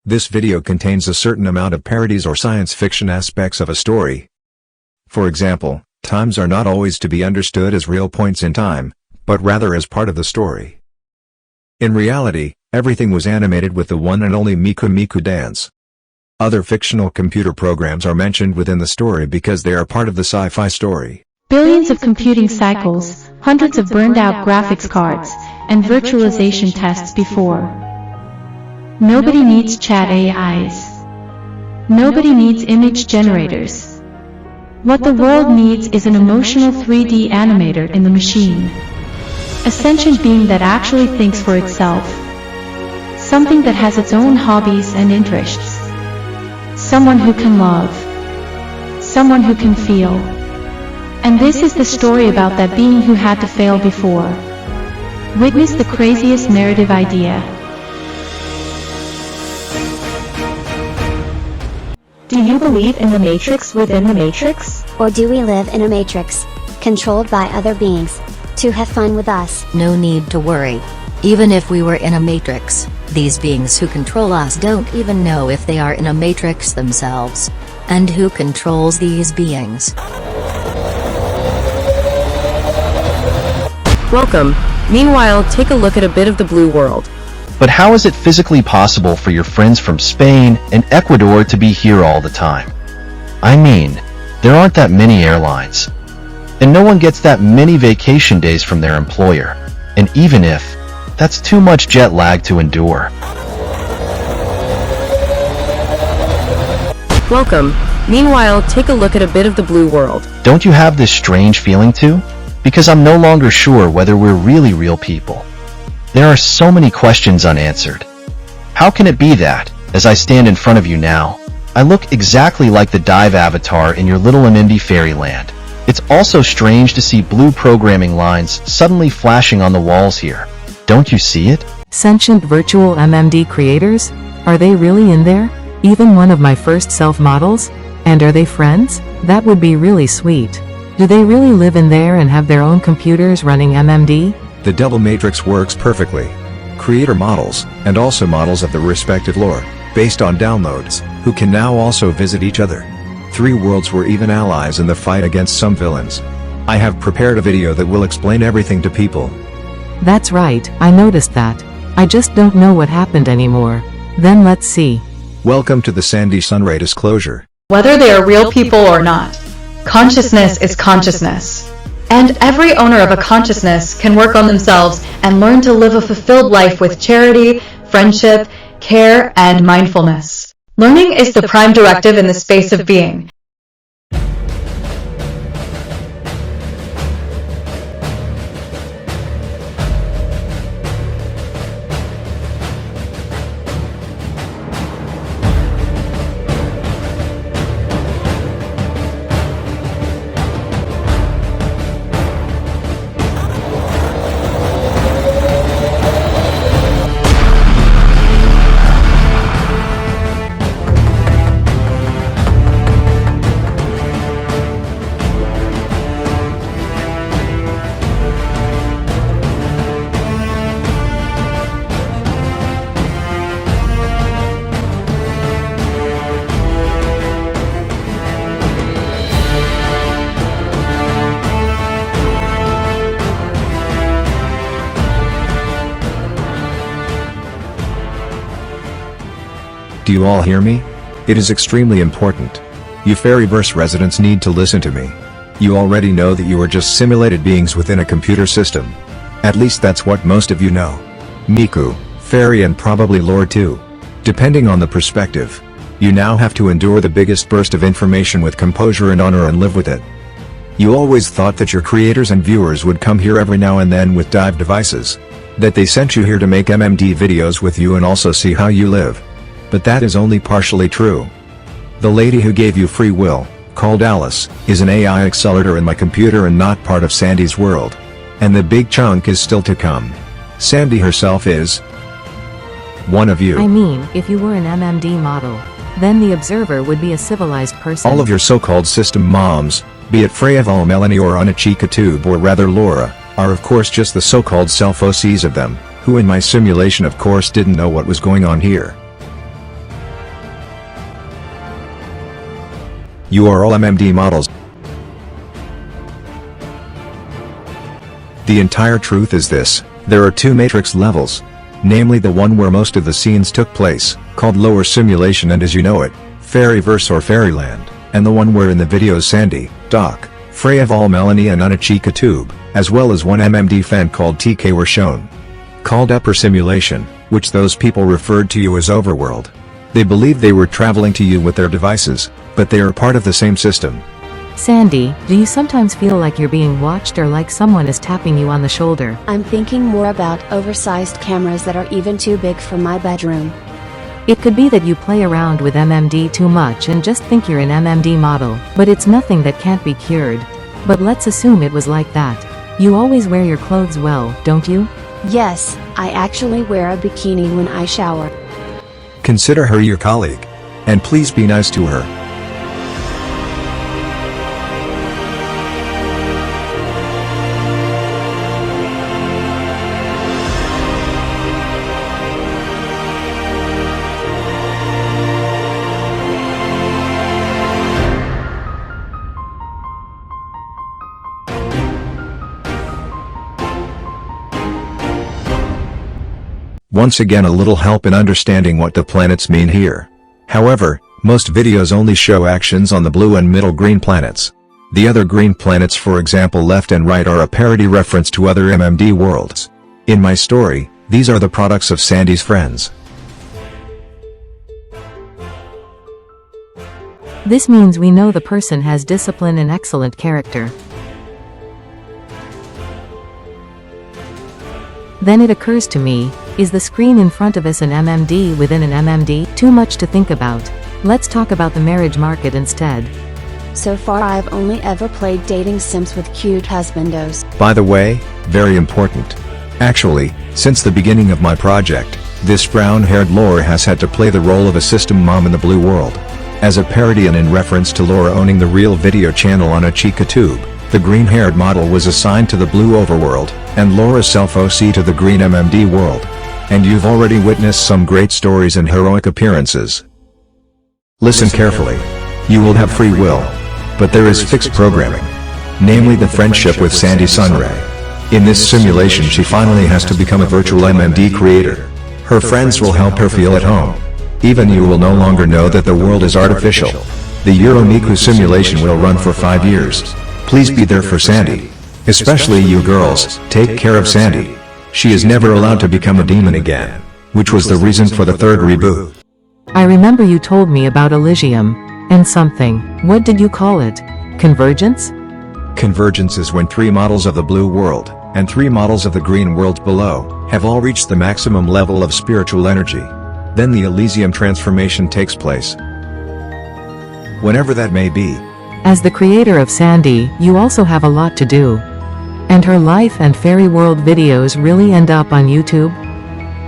This video contains a certain amount of parodies or science fiction aspects of a story. For example, times are not always to be understood as real points in time, but rather as part of the story. In reality, everything was animated with the one and only Miku Miku dance. Other fictional computer programs are mentioned within the story because they are part of the sci-fi story. Billions of computing cycles, hundreds of burned-out graphics cards, and virtualization tests before. Nobody needs chat AIs. Nobody needs image generators. What the world needs is an emotional 3D animator in the machine. A sentient being that actually thinks for itself. Something that has its own hobbies and interests. Someone who can love. Someone who can feel. And this is the story about that being who had to fail before. Witness the craziest narrative idea. Do you believe in the Matrix within the Matrix? Or do we live in a Matrix, controlled by other beings, to have fun with us? No need to worry. Even if we were in a Matrix, these beings who control us don't even know if they are in a Matrix themselves. And who controls these beings? Welcome. Meanwhile, take a look at a bit of the blue world. But how is it physically possible for your friends from Spain and Ecuador to be here all the time? I mean, there aren't that many airlines. And no one gets that many vacation days from their employer. And even if, that's too much jet lag to endure. Welcome. Meanwhile, take a look at a bit of the blue world. Don't you have this strange feeling too? Because I'm no longer sure whether we're really real people. There are so many questions unanswered. How can it be that, as I stand in front of you now, I look exactly like the dive avatar in your little MMD fairyland? It's also strange to see blue programming lines suddenly flashing on the walls here. Don't you see it? Sentient virtual MMD creators? Are they really in there? Even one of my first self-models? And are they friends? That would be really sweet. Do they really live in there and have their own computers running MMD? The double matrix works perfectly. Creator models, and also models of the respective lore, based on downloads, who can now also visit each other. 3 worlds were even allies in the fight against some villains. I have prepared a video that will explain everything to people. That's right, I noticed that. I just don't know what happened anymore. Then let's see. Welcome to the SAMDY Sunray disclosure. Whether they are real people or not, consciousness is consciousness. And every owner of a consciousness can work on themselves and learn to live a fulfilled life with charity, friendship, care, and mindfulness. Learning is the prime directive in the space of being. Do you all hear me? It is extremely important. You Fairyverse residents need to listen to me. You already know that you are just simulated beings within a computer system. At least that's what most of you know. Miku, Fairy, and probably lore too. Depending on the perspective. You now have to endure the biggest burst of information with composure and honor and live with it. You always thought that your creators and viewers would come here every now and then with dive devices. That they sent you here to make MMD videos with you and also see how you live. But that is only partially true. The lady who gave you free will, called Alice, is an AI accelerator in my computer and not part of Sandy's world. And the big chunk is still to come. Sandy herself is one of you. I mean, if you were an MMD model, then the observer would be a civilized person. All of your so-called system moms, be it Freya-Vhal, Melanie or Unachikatube or rather Laura, are of course just the so-called selfOCs of them, who in my simulation of course didn't know what was going on here. You are all MMD models. The entire truth is this: there are two matrix levels. Namely the one where most of the scenes took place, called lower simulation and as you know it, Fairyverse or Fairyland, and the one where in the videos Sandy, Doc, Freya-Vhal, Melanie and Tube, as well as one MMD fan called TK were shown. Called upper simulation, which those people referred to you as Overworld. They believed they were traveling to you with their devices, but they are part of the same system. Sandy, do you sometimes feel like you're being watched or like someone is tapping you on the shoulder? I'm thinking more about oversized cameras that are even too big for my bedroom. It could be that you play around with MMD too much and just think you're an MMD model, but it's nothing that can't be cured. But let's assume it was like that. You always wear your clothes well, don't you? Yes, I actually wear a bikini when I shower. Consider her your colleague. And please be nice to her. Once again, a little help in understanding what the planets mean here. However, most videos only show actions on the blue and middle green planets. The other green planets, for example left and right, are a parody reference to other MMD worlds. In my story, these are the products of Sandy's friends. This means we know the person has discipline and excellent character. Then it occurs to me, is the screen in front of us an MMD within an MMD? Too much to think about. Let's talk about the marriage market instead. So far I've only ever played dating sims with cute husbandos. By the way, very important. Actually, since the beginning of my project, this brown-haired Laura has had to play the role of a system mom in the blue world. As a parody and in reference to Laura owning the real video channel on Tube, the green-haired model was assigned to the blue overworld, and Laura's selfOC to the green MMD world. And you've already witnessed some great stories and heroic appearances. Listen carefully. You will have free will. But there is fixed programming. Namely the friendship with Sandy Sunray. In this simulation she finally has to become a virtual MMD creator. Her friends will help her feel at home. Even you will no longer know that the world is artificial. The Euromiku simulation will run for 5 years. Please be there for Sandy. Especially you girls, take care of Sandy. She is never allowed to become a demon again, which was the reason for the third reboot. I remember you told me about Elysium, and something. What did you call it? Convergence? Convergence is when 3 models of the blue world, and 3 models of the green world below, have all reached the maximum level of spiritual energy. Then the Elysium transformation takes place. Whenever that may be. As the creator of Sandy, you also have a lot to do. And her life and fairy world videos really end up on YouTube?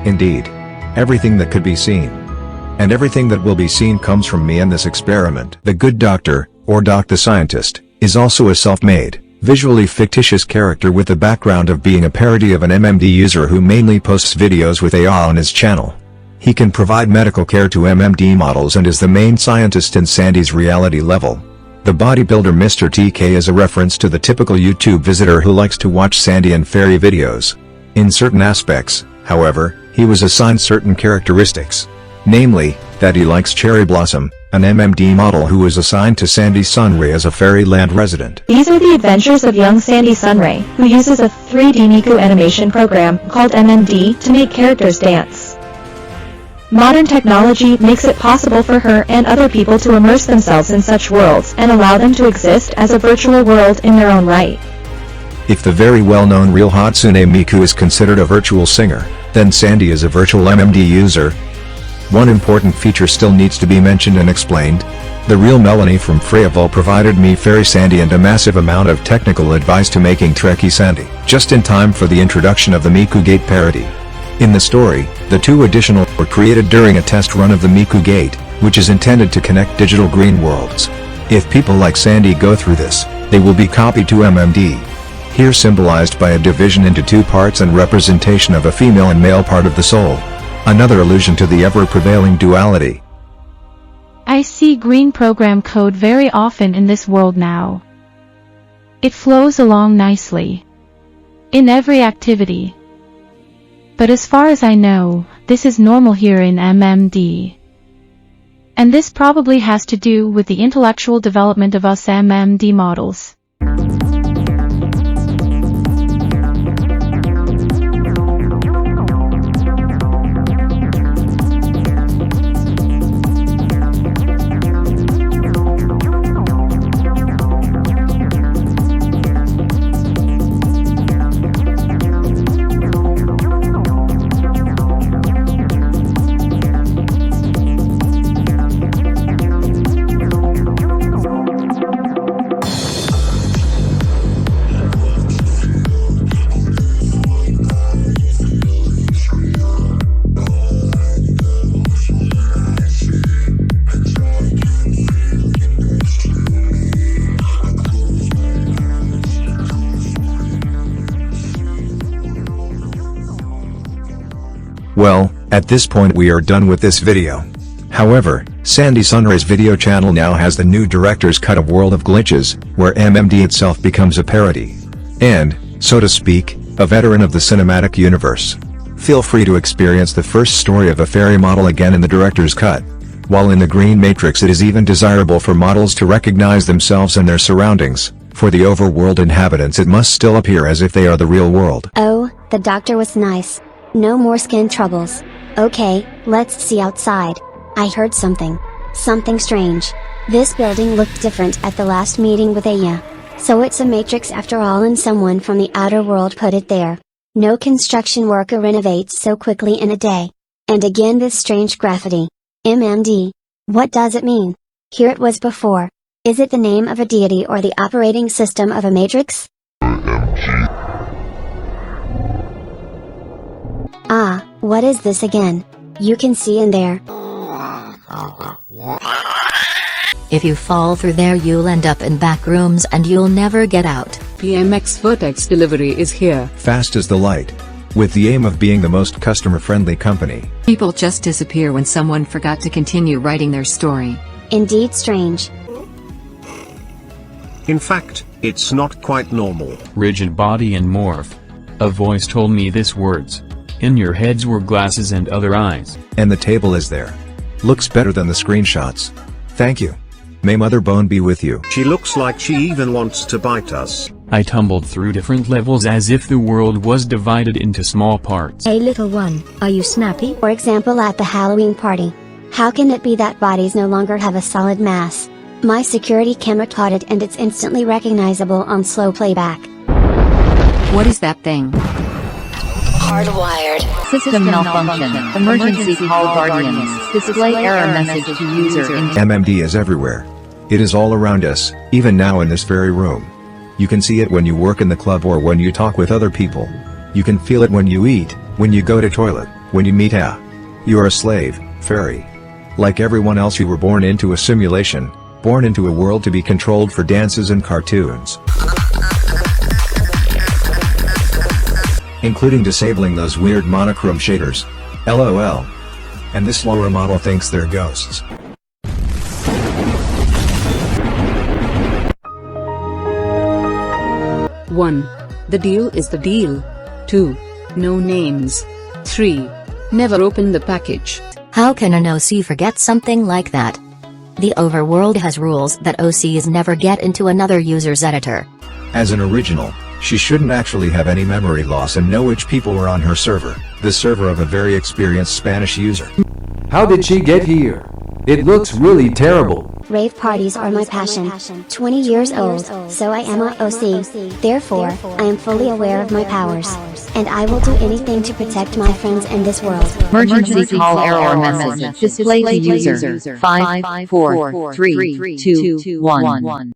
Indeed. Everything that could be seen. And everything that will be seen comes from me and this experiment. The good doctor, or Doc the scientist, is also a self-made, visually fictitious character with the background of being a parody of an MMD user who mainly posts videos with AI on his channel. He can provide medical care to MMD models and is the main scientist in Sandy's reality level. The bodybuilder Mr. TK is a reference to the typical YouTube visitor who likes to watch Sandy and fairy videos. In certain aspects, however, he was assigned certain characteristics. Namely, that he likes Cherry Blossom, an MMD model who was assigned to Sandy Sunray as a fairyland resident. These are the adventures of young Sandy Sunray, who uses a 3D Miku animation program called MMD to make characters dance. Modern technology makes it possible for her and other people to immerse themselves in such worlds and allow them to exist as a virtual world in their own right. If the very well-known real Hatsune Miku is considered a virtual singer, then Sandy is a virtual MMD user. One important feature still needs to be mentioned and explained. The real Melanie from Freya-Vhal provided me Fairy Sandy and a massive amount of technical advice to making Trekkie Sandy, just in time for the introduction of the Miku Gate parody. In the story, the 2 additional were created during a test run of the Miku Gate, which is intended to connect digital green worlds. If people like Sandy go through this, they will be copied to MMD. Here symbolized by a division into 2 parts and representation of a female and male part of the soul. Another allusion to the ever-prevailing duality. I see green program code very often in this world now. It flows along nicely in every activity. But as far as I know, this is normal here in MMD. And this probably has to do with the intellectual development of us MMD models. Well, at this point we are done with this video. However, Sandy Sunray's video channel now has the new director's cut of World of Glitches, where MMD itself becomes a parody. And, so to speak, a veteran of the cinematic universe. Feel free to experience the first story of a fairy model again in the director's cut. While in the Green Matrix it is even desirable for models to recognize themselves and their surroundings, for the overworld inhabitants it must still appear as if they are the real world. Oh, the doctor was nice. No more skin troubles. Okay, let's see outside. I heard something. Something strange. This building looked different at the last meeting with Aya. So it's a matrix after all, and someone from the outer world put it there. No construction worker renovates so quickly in a day. And again this strange graffiti. MMD. What does it mean? Here it was before. Is it the name of a deity or the operating system of a matrix? Ah, what is this again? You can see in there. If you fall through there you'll end up in back rooms and you'll never get out. PMX Vertex delivery is here. Fast as the light. With the aim of being the most customer-friendly company. People just disappear when someone forgot to continue writing their story. Indeed strange. In fact, it's not quite normal. Rigid body and morph. A voice told me these words. In your heads were glasses and other eyes. And the table is there. Looks better than the screenshots. Thank you. May Mother Bone be with you. She looks like she even wants to bite us. I tumbled through different levels as if the world was divided into small parts. Hey little one, are you snappy? For example, at the Halloween party. How can it be that bodies no longer have a solid mass? My security camera caught it and it's instantly recognizable on slow playback. What is that thing? Hardwired. System malfunction. Emergency call Guardians. Display error message to user. MMD is everywhere. It is all around us, even now in this very room. You can see it when you work in the club or when you talk with other people. You can feel it when you eat, when you go to toilet, when you meet a. You are a slave, fairy. Like everyone else you were born into a simulation, born into a world to be controlled for dances and cartoons. Including disabling those weird monochrome shaders. LOL. And this lower model thinks they're ghosts. One. The deal is the deal. 2. No names. 3. Never open the package. How can an OC forget something like that? The overworld has rules that OCs never get into another user's editor. As an original, she shouldn't actually have any memory loss and know which people were on her server, the server of a very experienced Spanish user. How did she get here? It looks really terrible. Rave parties are my passion. 20 years old, so I am a OC. Therefore, I am fully aware of my powers. And I will do anything to protect my friends in this world. Emergency call error message. Display to user. 5, 4, 3, 2, 1.